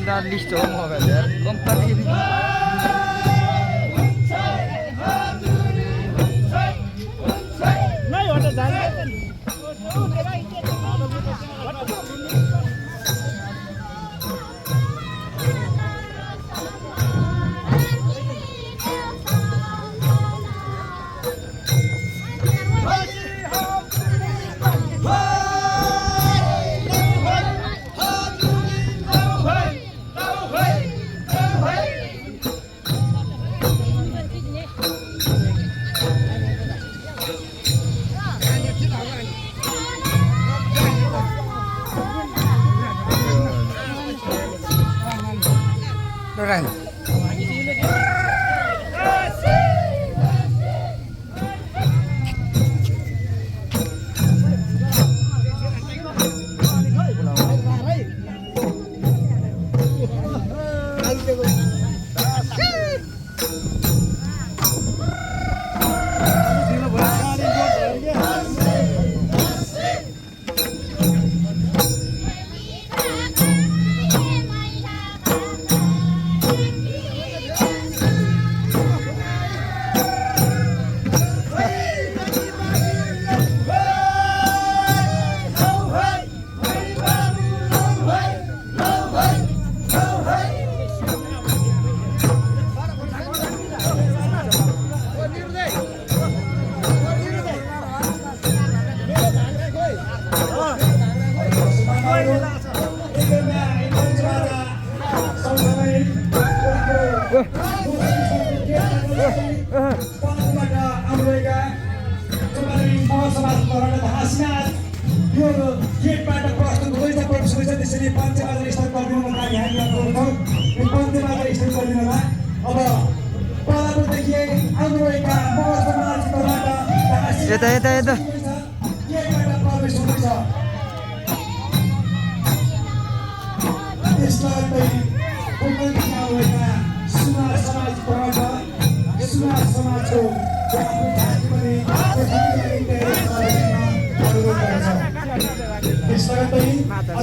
Anda listo mau belajar kompak ini. नहीं होता जाने Orang.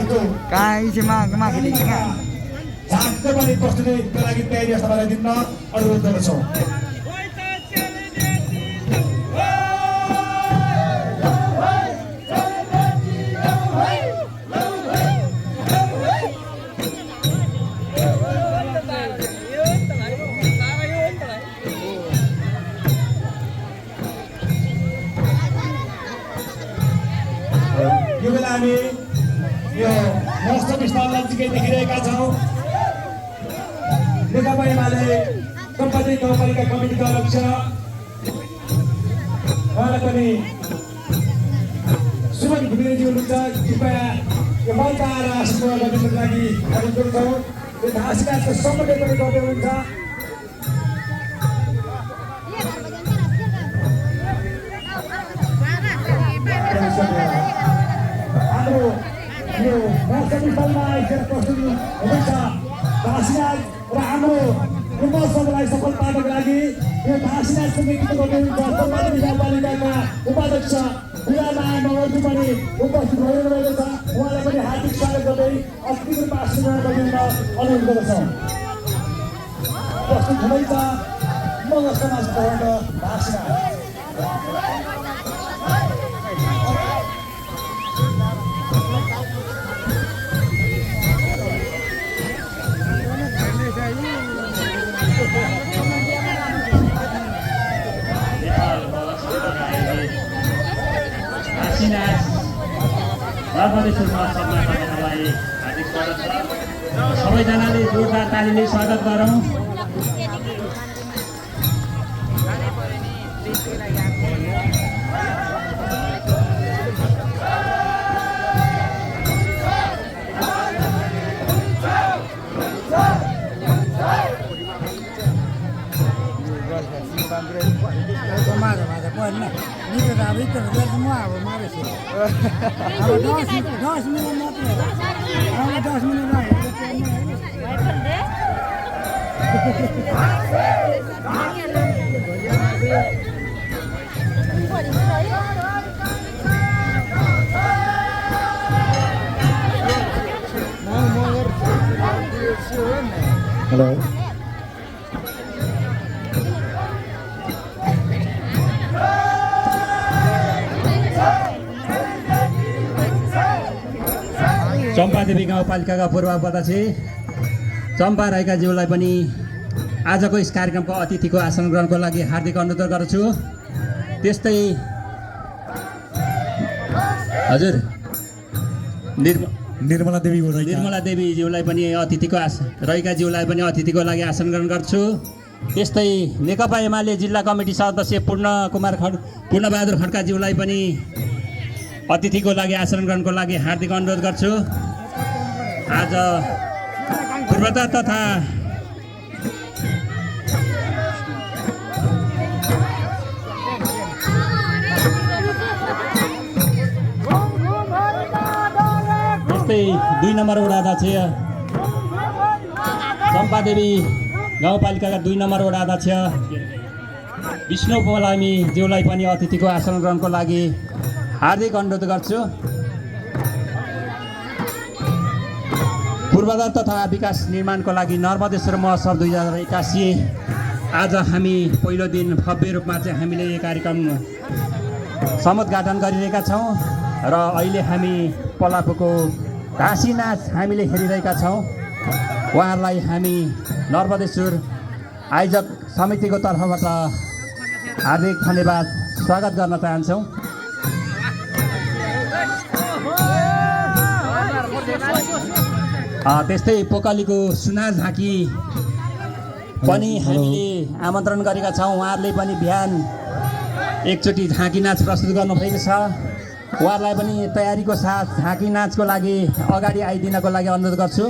Itu. Kai cuma kemaki kan. Sampai pada prosedur lagi tadi sama lagi nak ada terus. यो बेला हामी यो महोत्सव स्थललाई चाहिँ देखिरहेका छौँ। नेकपा एमाले कम्पनी गाउँपालिका कमिटीका अध्यक्ष उहाँलाई पनि सुमन घिमिरेजी हुनुहुन्छ। कृपया यो मञ्च आएर आशीर्वाद गर्नको लागि अनुरोध गर्छौँ। यो आशीर्वादको सम्बन्ध पनि गर्दै हुनुहुन्छ। यो महोत्सव स्थलमा आइसकेर प्रस्तुति हुँदैछ। घाँसीराज र हाम्रो यो महोत्सवलाई सफल पार्नको लागि यो घाँसीराजको नेतृत्व गर्दै हुनुहुन्छ सम्मानित गाउँपालिकाका उपाध्यक्ष बुढामाया मगरजी पनि उपस्थित हुनुभएको छ। उहाँलाई पनि हार्दिक स्वागत गर्दै अतिथि रूपमा आशीर्वाद गरिदिन अनुरोध गर्दछौँ। प्रस्तुत हुँदैछ मगर समाजबाट घाँसीराज। सबैजनाले जोरदार तालीले स्वागत गरौँ। हेलो चम्पादेवी गाउँपालिकाका पूर्व अध्यक्ष चम्पा राईकाज्यूलाई पनि आजको यस कार्यक्रमको अतिथिको आसन ग्रहणको लागि हार्दिक अनुरोध गर्छु। त्यस्तै हजुर निर्मला देवीज्यूलाई पनि अतिथिको राईकाज्यूलाई पनि अतिथिको लागि आसन ग्रहण गर्छु। त्यस्तै नेकपा एमाले जिल्ला कमिटी सदस्य पूर्णबहादुर खड्काज्यूलाई पनि अतिथिको लागि आसन ग्रहणको लागि हार्दिक अनुरोध गर्छु। आज पूर्वता तथा त्यस्तै 2 नम्बर वडा अध्यक्ष चम्पादेवी गाउँपालिकाका 2 नम्बर वडा अध्यक्ष विष्णु पोलामी ज्यूलाई पनि अतिथिको आसन ग्रहणको लागि हार्दिक अनुरोध गर्छु। पूर्वाधार तथा विकास निर्माणको लागि नर्मदेश्वर महोत्सव 2081 आज हामी पहिलो दिन भव्य रूपमा चाहिँ हामीले यो कार्यक्रम समुद्घाटन गरिरहेका छौँ र अहिले हामी पलाफुको ढाँसी नाच हामीले हेरिरहेका छौँ। उहाँहरूलाई हामी नर्मदेश्वर आयोजक समितिको तर्फबाट हार्दिक धन्यवाद स्वागत गर्न चाहन्छौँ। त्यस्तै पोकलीको सुनार झाँकी पनि हामीले आमन्त्रण गरेका छौँ। उहाँहरूले पनि बिहान एकचोटि झाँकी नाच प्रस्तुत गर्नुभएको छ। उहाँहरूलाई पनि तयारीको साथ झाँकी नाचको लागि अगाडि आइदिनको लागि अनुरोध गर्छु।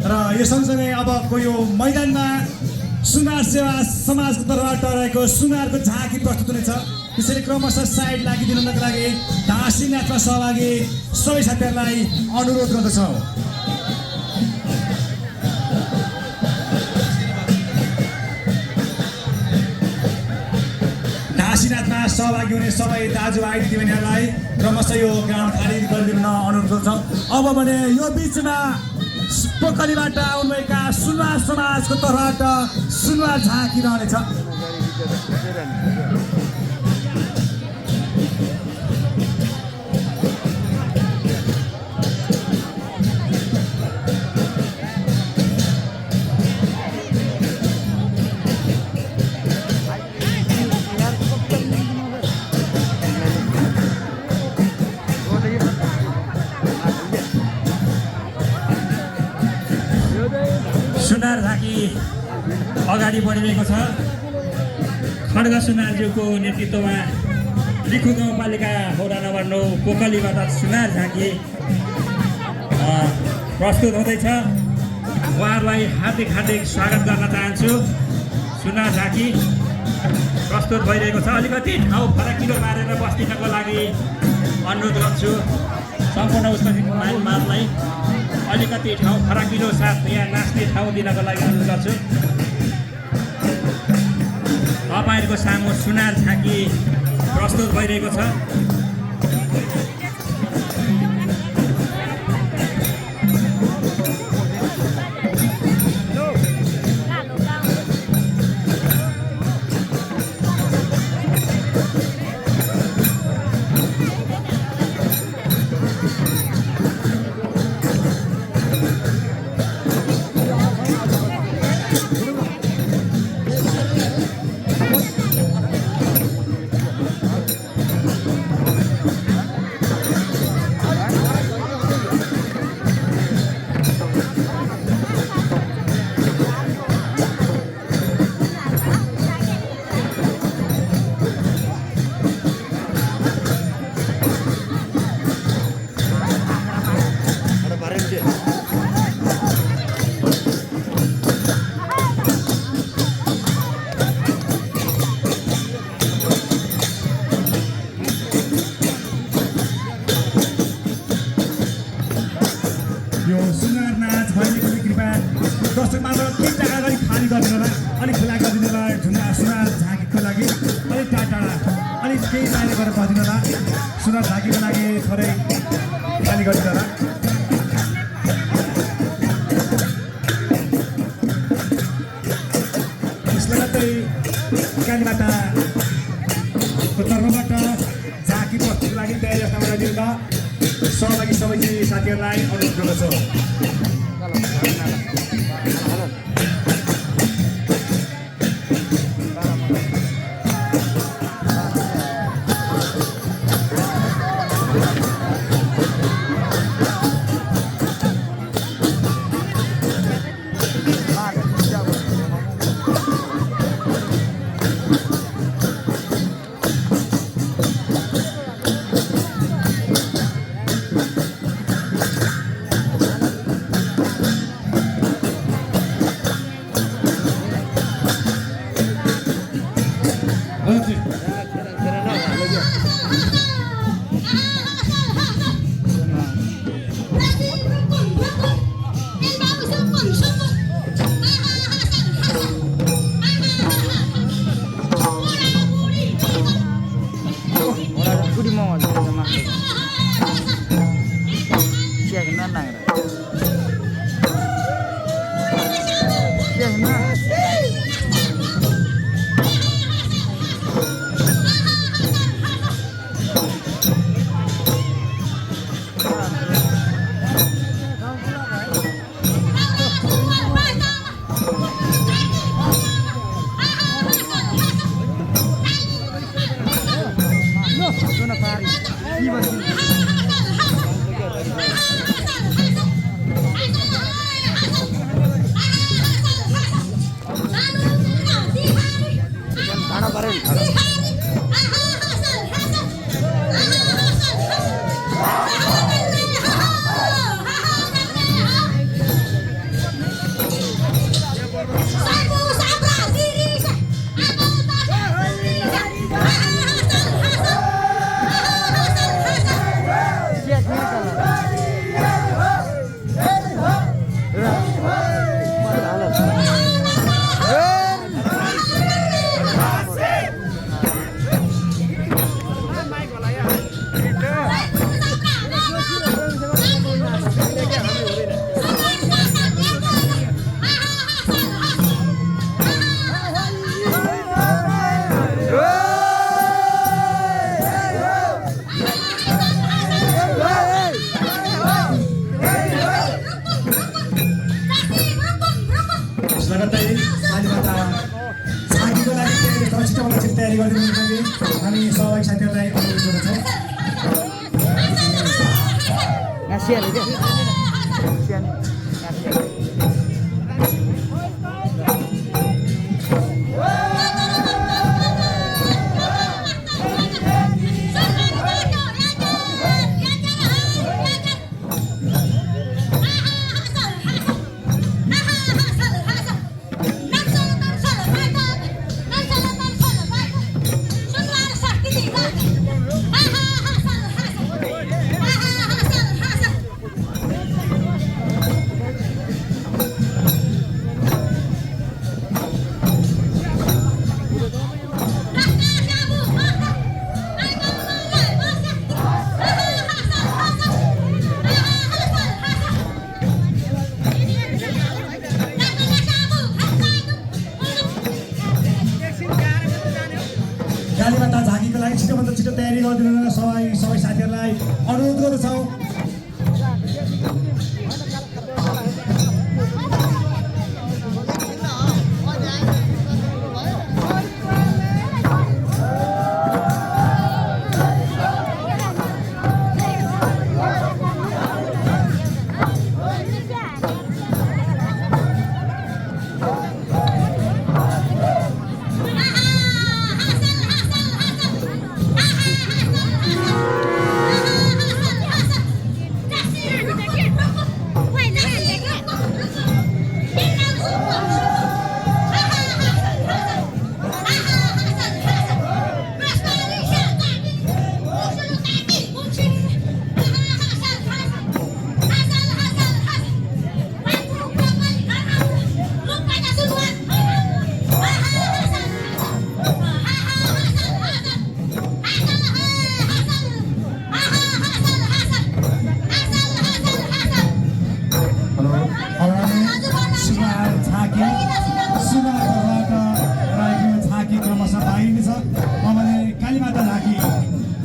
र यो सँगसँगै अबको यो मैदानमा सुनार सेवा समाजको तर्फबाट रहेको सुनारको झाँकी प्रस्तुत हुनेछ। त्यसैले क्रमशः साइड लागिदिनुको लागि ढाँसी नाचमा सहभागी सबै साथीहरूलाई अनुरोध गर्दछौँ। नाचमा सहभागी हुने सबै दाजुभाइ दिदीबहिनीहरूलाई क्रमशः यो ग्राउन्ड खाली गरिदिन अनुरोध गर्छौँ। अब भने यो बिचमा पोखरीबाट आउनुभएका सुनवार समाजको तर्फबाट सुनवार झाँकी रहनेछ। सुनार झाँकी अगाडि बढिरहेको छ। खड्ग सुनारज्यूको नेतृत्वमा लिखु गाउँपालिका वडा नम्बर 9 पोखलीबाट सुनार झाँकी प्रस्तुत हुँदैछ। उहाँहरूलाई हार्दिक हार्दिक स्वागत गर्न चाहन्छु। सुनार झाँकी प्रस्तुत भइरहेको छ। अलिकति ठाउँ फराकिलो पारेर बस्दिनको लागि अनुरोध गर्छु सम्पूर्ण उपस्थित मानलाई। अलिकति ठाउँ फराकिलो साथ यहाँ नाच्ने ठाउँ दिनको लागि अनुरोध गर्छु। तपाईँहरूको सामु सुनार झाँकी प्रस्तुत भइरहेको छ। यो सुनार नाच भइरहेको कृपया दर्शक मात्र 3 जग्गा अगाडि खाली गरिदिनु होला। अलिक खुला गरिदिनु होला। ढुङ्गा सुनार झाँकीको लागि अलिक टाढा अलिक केही बाहिर गरेर गरिदिनु होला। सुनार झाँकीको लागि थोरै खाली गरिदिनु होला। यसले मात्रै कालीबाट तर्फबाट झाँकी प्रस्तुतको लागि तयारी अवस्थामा गरिदिनु होला। सहभागी सबै साथीहरूलाई अनुरोध गर्दछु। सियाले क्या सियाले कालीमाता झाँकीको लागि छिटोभन्दा छिटो तयारी गरिदिनु न सबै साथीहरूलाई अनुरोध गर्दछौँ।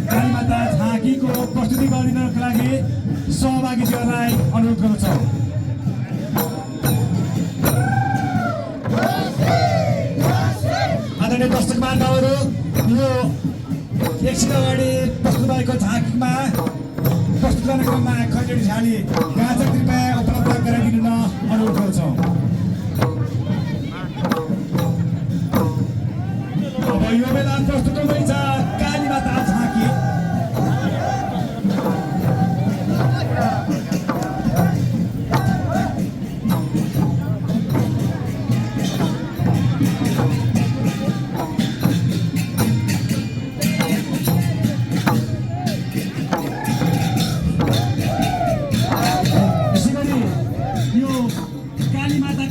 कालीमाता झाँकीको प्रस्तुति गरिदिनको लागि सहभागीहरूलाई अनुरोध गर्दछौँ। आदरणीय दर्शक बान्धवहरू, यो एकछिन अगाडि प्रस्तुत भएको झाँकीमा प्रस्तुत गर्ने क्रममा खैरेडी झाडी गाजा कृपया उपलब्ध गराइदिनु न अनुरोध गर्छौँ। अब यो बेला प्रस्तुत हुँदैछ कालीमाता झाँकी।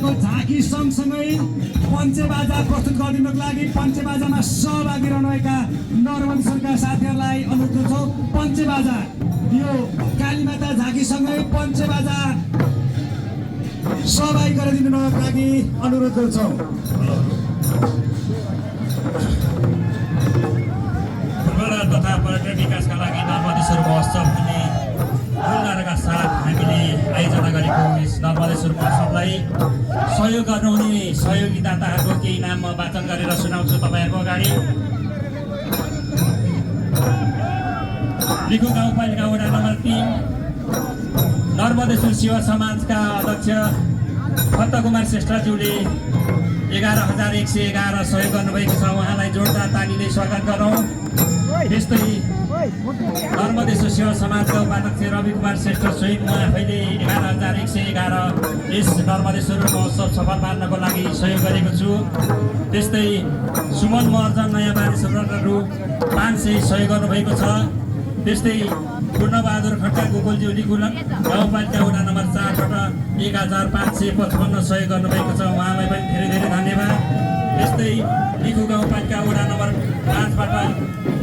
झाँकी सँगसँगै पञ्चेबाजा प्रस्तुत गरिदिनुको लागि पञ्चेबाजामा सहभागी रहनुभएका नरवंशका साथीहरूलाई अनुरोध गर्छौँ। पञ्चेबाजा यो कालीमाता झाँकीसँगै पञ्चेबाजा सहभागी गराइदिनुको लागि अनुरोध गर्छौँ। पूर्वाधार तथा पर्यटन विकासका लागि नर्मदेश्वर महोत्सव भन्ने नाराका साथ हामीले आयोजना गरेको यस नर्मदेश्वर महोत्सवलाई सहयोग गर्नुहुने सहयोगी दाताहरूको केही नाम म वाचन गरेर सुनाउँछु तपाईँहरूको अगाडि। लिखु गाउँपालिका वडा नम्बर 3 नर्मदेश्वर सेवा समाजका अध्यक्ष फत्त कुमार श्रेष्ठज्यूले 11,111 सहयोग गर्नुभएको छ। उहाँलाई जोरदार तालीले स्वागत गरौँ। त्यस्तै नर्मदेश्वर सेवा समाजका उपाध्यक्ष रवि कुमार श्रेष्ठ स्वयं म आफैले 11,111 यस नर्मदेश्वर महोत्सव सफल पार्नको लागि सहयोग गरेको छु। त्यस्तै सुमन महर्जन नयाँ मानिसहरू रु 500 सहयोग गर्नुभएको छ। त्यस्तै पूर्णबहादुर खड्का गोकुलज्यू लिखु गाउँपालिका वडा नम्बर 4बाट 1,555 सहयोग गर्नुभएको छ। उहाँलाई पनि धेरै धेरै धन्यवाद। त्यस्तै लिखु गाउँपालिका वडा नम्बर 5बाट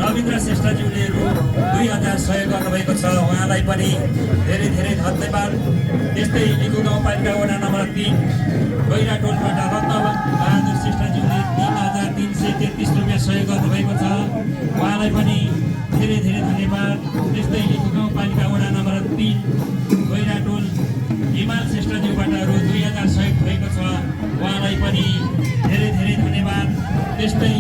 रविन्द्र श्रेष्ठज्यूले रु 2,000 सहयोग गर्नुभएको छ। उहाँलाई पनि धेरै धेरै धन्यवाद। त्यस्तै लिखु गाउँपालिका वडा नम्बर 3 गैरा टोलबाट रत्नबहादुर श्रेष्ठज्यूले 3,333 रुपियाँ सहयोग गर्नुभएको छ। उहाँलाई पनि धेरै धेरै धन्यवाद। त्यस्तै लिखु गाउँपालिका वडा नम्बर 3 गैरा टोल हिमाल श्रेष्ठज्यूबाट रु 2,000 सहयोग भएको छ। उहाँलाई पनि धेरै धेरै धन्यवाद। त्यस्तै